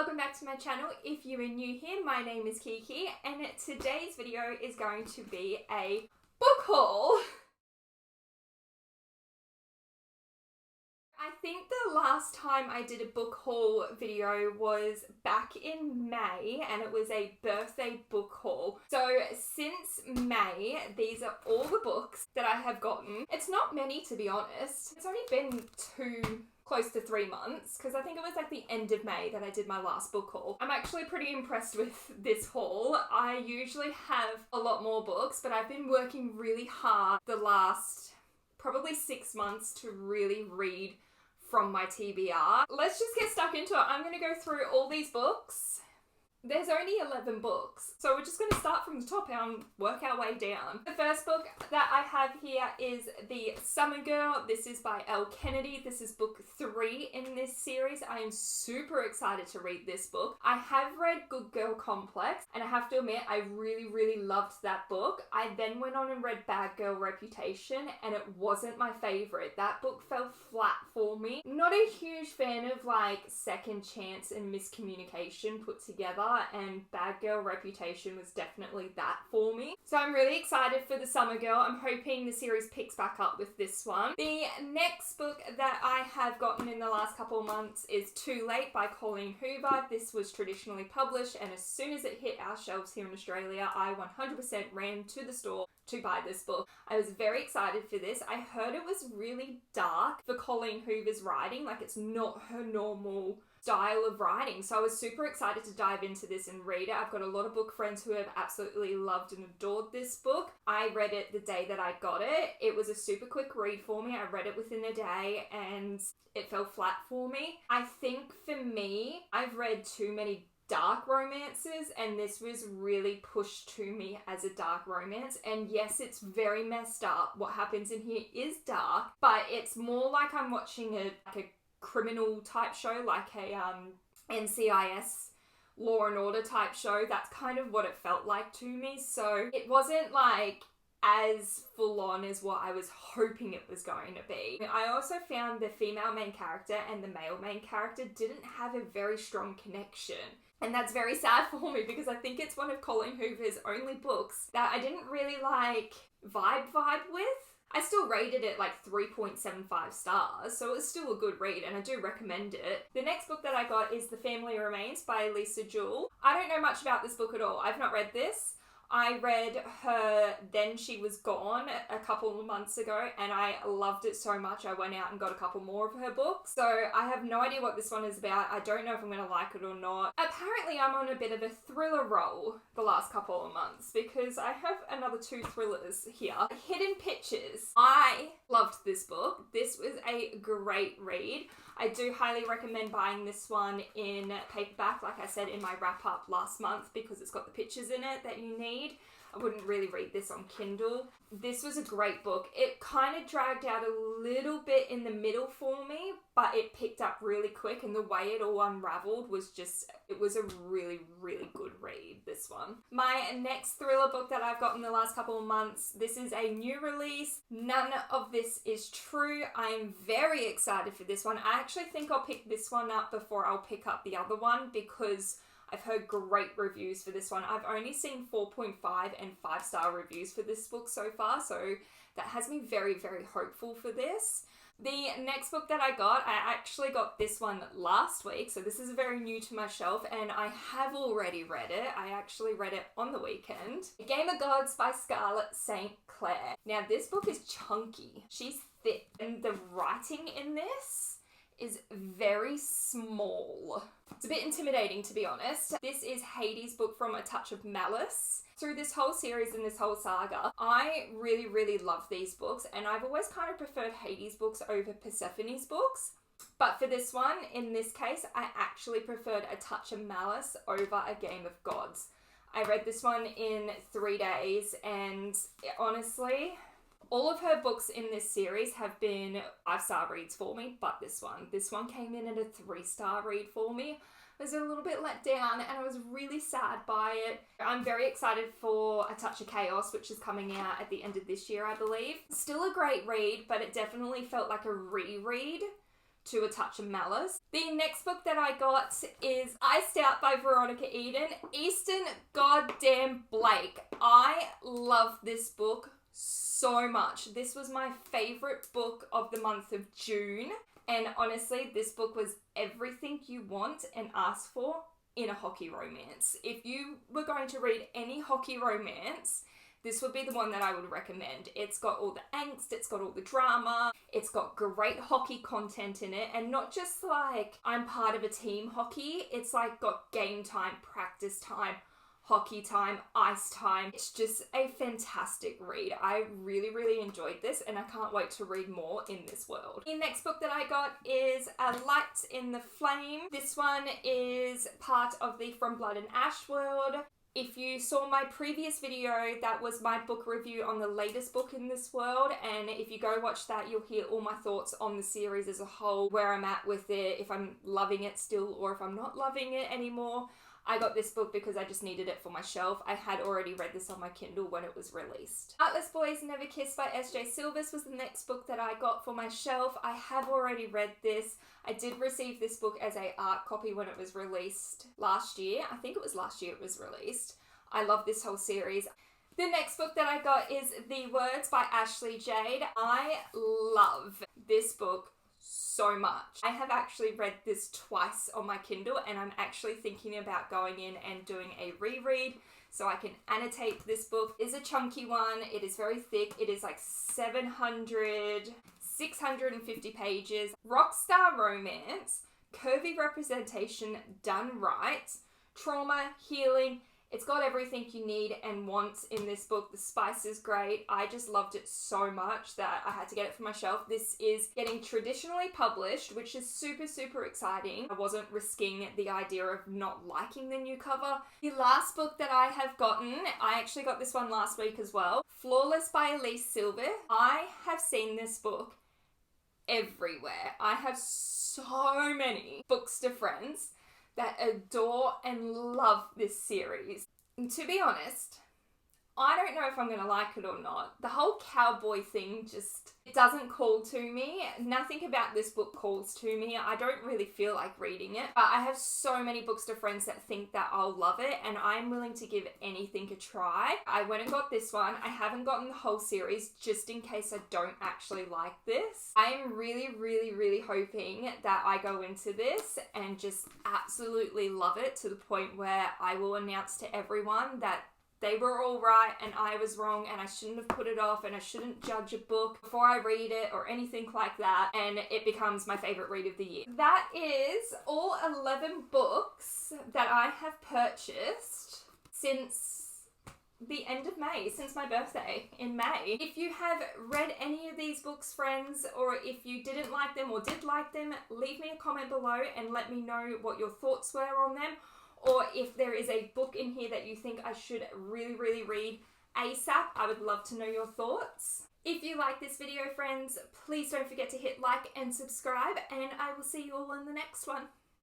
welcome back to my channel. If you are new here, my name is Kiki and today's video is going to be a book haul. I think the last time I did a book haul video was back in May and it was a birthday book haul. So since May, these are all the books that I have gotten. It's not many, to be honest. It's only been close to 3 months, because I think it was like the end of May that I did my last book haul. I'm actually pretty impressed with this haul. I usually have a lot more books, but I've been working really hard the last probably 6 months to really read from my TBR. Let's just get stuck into it. I'm going to go through all these books. There's only 11 books, so we're just going to start from the top and work our way down. The first book that I have here is The Summer Girl. This is by Elle Kennedy. This is book 3 in this series. I am super excited to read this book. I have read Good Girl Complex, and I have to admit, I really loved that book. I then went on and read Bad Girl Reputation, and it wasn't my favorite. That book fell flat for me. Not a huge fan of like Second Chance and Miscommunication put together, and Bad Girl Reputation was definitely that for me. So I'm really excited for The Summer Girl. I'm hoping the series picks back up with this one. The next book that I have gotten in the last couple of months is Too Late by Colleen Hoover. This was traditionally published, and as soon as it hit our shelves here in Australia, I 100% ran to the store to buy this book. I was very excited for this. I heard it was really dark for Colleen Hoover's writing, like it's not her normal style of writing. So I was super excited to dive into this and read it. I've got a lot of book friends who have absolutely loved and adored this book. I read it the day that I got it. It was a super quick read for me. I read it within a day and it fell flat for me. I think for me, I've read too many dark romances, and this was really pushed to me as a dark romance. And yes, it's very messed up. What happens in here is dark, but it's more like I'm watching a criminal type show, like a NCIS Law and Order type show. That's kind of what it felt like to me. So it wasn't like as full on as what I was hoping it was going to be. I also found the female main character and the male main character didn't have a very strong connection. And that's very sad for me because I think it's one of Colleen Hoover's only books that I didn't really like vibe with. I still rated it like 3.75 stars, so it's still a good read and I do recommend it. The next book that I got is The Family Remains by Elise, Jewell. I don't know much about this book at all. I've not read this. I read her Then She Was Gone a couple of months ago and I loved it so much I went out and got a couple more of her books. So I have no idea what this one is about. I don't know if I'm going to like it or not. Apparently I'm on a bit of a thriller roll the last couple of months because I have another 2 thrillers here. Hidden Pictures. I loved this book. This was a great read. I do highly recommend buying this one in paperback, like I said in my wrap up last month, because it's got the pictures in it that you need. I wouldn't really read this on Kindle. This was a great book. It kind of dragged out a little bit in the middle for me, but it picked up really quick, and the way it all unraveled was just, it was a really good read, this one. My next thriller book that I've got in the last couple of months, this is a new release. None of this is true. I'm very excited for this one. I actually think I'll pick this one up before I'll pick up the other one because I've heard great reviews for this one. I've only seen 4.5 and 5-star reviews for this book so far, so that has me very hopeful for this. The next book that I got, I actually got this one last week, so this is very new to my shelf, and I have already read it. I actually read it on the weekend. Game of Gods by Scarlett St. Clair. Now, this book is chunky. She's thick, and the writing in this is very small. It's a bit intimidating, to be honest. This is Hades' book From a Touch of Malice. Through this whole series and this whole saga, I really love these books, and I've always kind of preferred Hades' books over Persephone's books. But for this one, in this case, I actually preferred A Touch of Malice over A Game of Gods. I read this one in 3 days, and honestly, all of her books in this series have been 5-star reads for me, but this one came in at a 3-star read for me. I was a little bit let down and I was really sad by it. I'm very excited for A Touch of Chaos, which is coming out at the end of this year, I believe. Still a great read, but it definitely felt like a reread to A Touch of Malice. The next book that I got is Iced Out by Veronica Easton goddamn Blake. I love this book so much. This was my favourite book of the month of June. And honestly, this book was everything you want and ask for in a hockey romance. If you were going to read any hockey romance, this would be the one that I would recommend. It's got all the angst, it's got all the drama, it's got great hockey content in it, and not just like I'm part of a team hockey, it's like got game time, practice time, hockey time, ice time. It's just a fantastic read. I really, really enjoyed this and I can't wait to read more in this world. The next book that I got is A Light in the Flame. This one is part of the From Blood and Ash world. If you saw my previous video, that was my book review on the latest book in this world, and if you go watch that, you'll hear all my thoughts on the series as a whole, where I'm at with it, if I'm loving it still or if I'm not loving it anymore. I got this book because I just needed it for my shelf. I had already read this on my Kindle when it was released. Heartless Boys Never Kiss by S.J. Sylvis was the next book that I got for my shelf. I have already read this. I did receive this book as a art copy when it was released last year. I think it was last year it was released. I love this whole series. The next book that I got is The Words by Ashley Jade. I love this book so much. I have actually read this twice on my Kindle and I'm actually thinking about going in and doing a reread so I can annotate this book. It is a chunky one. It is very thick. It is like 650 pages. Rockstar romance, curvy representation done right, trauma, healing. It's got everything you need and want in this book. The spice is great. I just loved it so much that I had to get it for my shelf. This is getting traditionally published, which is super, super exciting. I wasn't risking the idea of not liking the new cover. The last book that I have gotten, I actually got this one last week as well. Flawless by Elise Sylvis. I have seen this book everywhere. I have so many books to friends that adore and love this series. And to be honest, I don't know if I'm going to like it or not. The whole cowboy thing just, it doesn't call to me. Nothing about this book calls to me. I don't really feel like reading it. But I have so many books to friends that think that I'll love it, and I'm willing to give anything a try. I went and got this one. I haven't gotten the whole series just in case I don't actually like this. I am really, really, really hoping that I go into this and just absolutely love it to the point where I will announce to everyone that they were all right and I was wrong and I shouldn't have put it off and I shouldn't judge a book before I read it or anything like that, and it becomes my favourite read of the year. That is all 11 books that I have purchased since the end of May, since my birthday in May. If you have read any of these books, friends, or if you didn't like them or did like them, leave me a comment below and let me know what your thoughts were on them. Or if there is a book in here that you think I should really, really read ASAP, I would love to know your thoughts. If you like this video, friends, please don't forget to hit like and subscribe, and I will see you all in the next one.